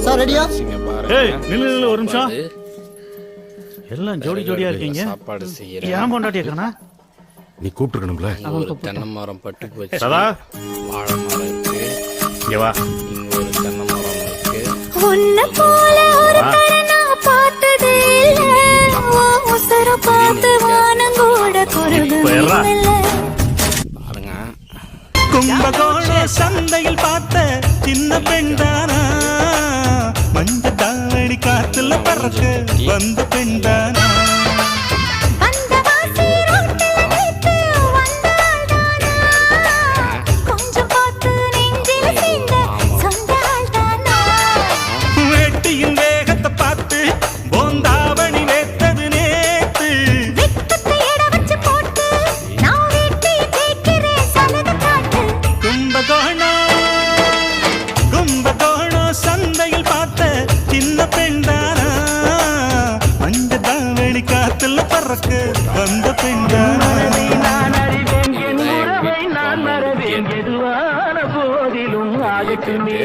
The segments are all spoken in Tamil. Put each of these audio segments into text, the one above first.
சார் ரெடியா? ஏய் நில்லு ஒரு நிமிஷம். எல்லாம் ஜோடி ஜோடியா இருக்கீங்க. சாப்பாடு செய்யறேன். ஏன் பொண்டாட்டி இருக்கனா? நீ கூப்பிட்டுருக்கணும்ல. ஒரு தென்னை மரம் பட்டு போச்சு. சதா வாழை மரம் இருக்கு. இங்க வா. இங்க ஒரு தென்னை மரம் இருக்கு. உன்னை போல ஒரு நான் பார்த்ததே இல்ல. உசர பார்த்து வானங்கூட குருகுமில்ல. பாருங்க. கும்பகோண சந்தையில் பார்த்த சின்ன பெண்தானா, மஞ்ச தாவணி காத்துல பறக்க வந்த பெண்தானா, வந்த பெண்தானா. நான் அறிவேன் என் உறவை நான் மறவேன் எதுவான போதிலும் ஆகட்டுமே.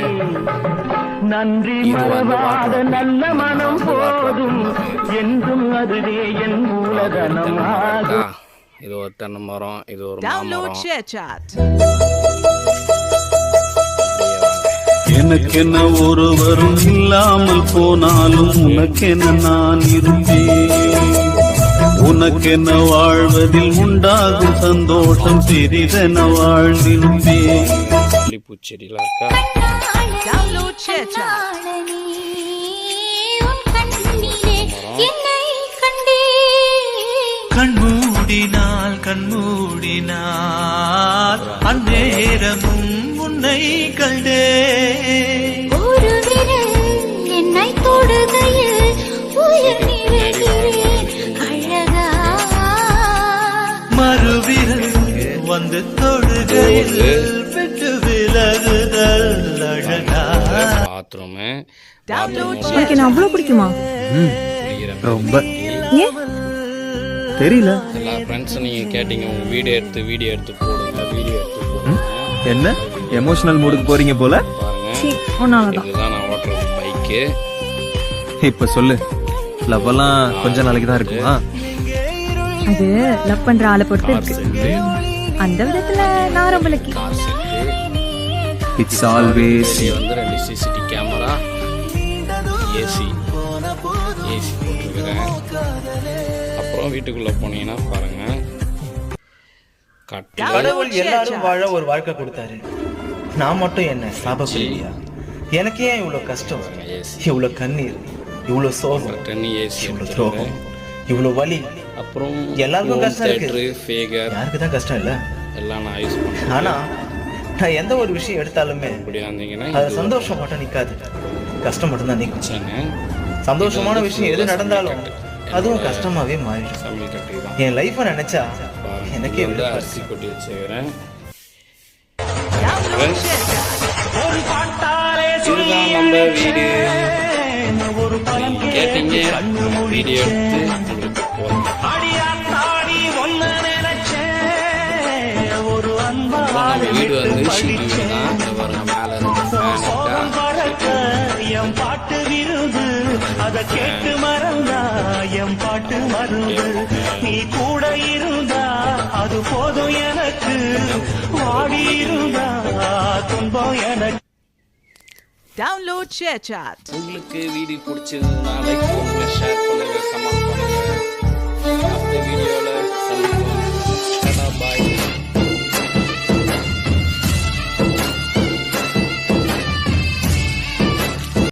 நன்றி மறவாத நல்ல மனம் போதும் என்றும் அதுவே என் மூலதனம் ஆகும். இது ஒரு தென்னை மரம், இது ஒரு மாமரம். எனக்கென ஒருவரும் இல்லாமல் போனாலும் உனக்கென நான் இருப்பேன். உனக்கென வாழ்வதில் உண்டாகும் சந்தோஷம் பெரிதென வாழ்ந்திருப்பேன். பூச்செடிலாம் இருக்கா? கண்மூடினால் கண்மூடினால் அந்நேரமும் உன்னை கண்டே. ஒரு விரல் என்னை தொடுகையில் உயிர் நிறைகிறேன் அழகா. மறுவிரல் வந்து தொடுகையில் விட்டு விலகுதல் அழகா. பாத்ரூமு உனக்கு என்ன அவ்வளவு பிடிக்குமா? ரொம்ப தெரியல. எல்லா ஃப்ரெண்ட்ஸும் நீங்க கேட்டீங்க உங்க வீடியோ எடுத்து போடுங்க, வீடியோ எடுத்து போடுங்க. என்ன எமோஷனல் மூடுக்கு போறீங்க போல? பாருங்க, இதுதான் நான் ஓட்டுறது பைக்கு. இப்ப சொல்லு, லவ் எல்லாம் கொஞ்ச நாளைக்கு தான் இருக்குமா? அது லவ் பண்ற ஆளை பொறுத்து இருக்கு. அந்த விதத்துல நான் ரொம்ப lucky. Car set, it's always வந்து 2 சிசிடி கேமரா, ஏசி போட்டுருக்கிறேன். அப்புறம் வீட்டுக்குள்ள போனீங்கன்னா பாருங்க, கடவுள் எல்லாரும் வாழ ஒரு வாழ்க்கை கொடுத்தாரு. நான் மட்டும் என்ன சாபப்பில்லையா? எனக்கு ஏன் இவ்வளவு கஷ்டம், இவ்வளவு கண்ணீர், இவ்வளவு சோகம், இவ்வளவு துரோகம், இவ்வளவு வலி? அப்புறம் எல்லாருக்கும் கஷ்டம் இருக்கு, ஃபேகர் யாருக்கு தான் கஷ்டம் இல்ல? எல்லாம் நான் யூஸ் பண்ணேன். ஆனா நான் எந்த ஒரு விஷயம் எடுத்தாலுமே அது சந்தோஷம் மட்டும் நிக்காது, கஷ்டம் மட்டும் தான் நிக்கும். சந்தோஷமான விஷயம் எது நடந்தாலும் அதுவும் கஷ்டமாவே மாறிடும். என் லைஃப நினைச்சா எனக்கே அரிசி கொட்டி வச்சுக்கிறேன். நம்ம வீடு கேட்டீங்க, வீடியோ எடுத்து வீடு வந்து ஷீட் வீடு தான். பாருங்க, மேல என் பாட்டு விருது அத கேட்டு மறந்தா என் பாட்டு மருந்து. நீ கூட இருந்தா அது போதும் எனக்கு, வாடி இருந்தா துன்பம் எனக்கு. உங்களுக்கு வீடியோ பிடிச்சதுனால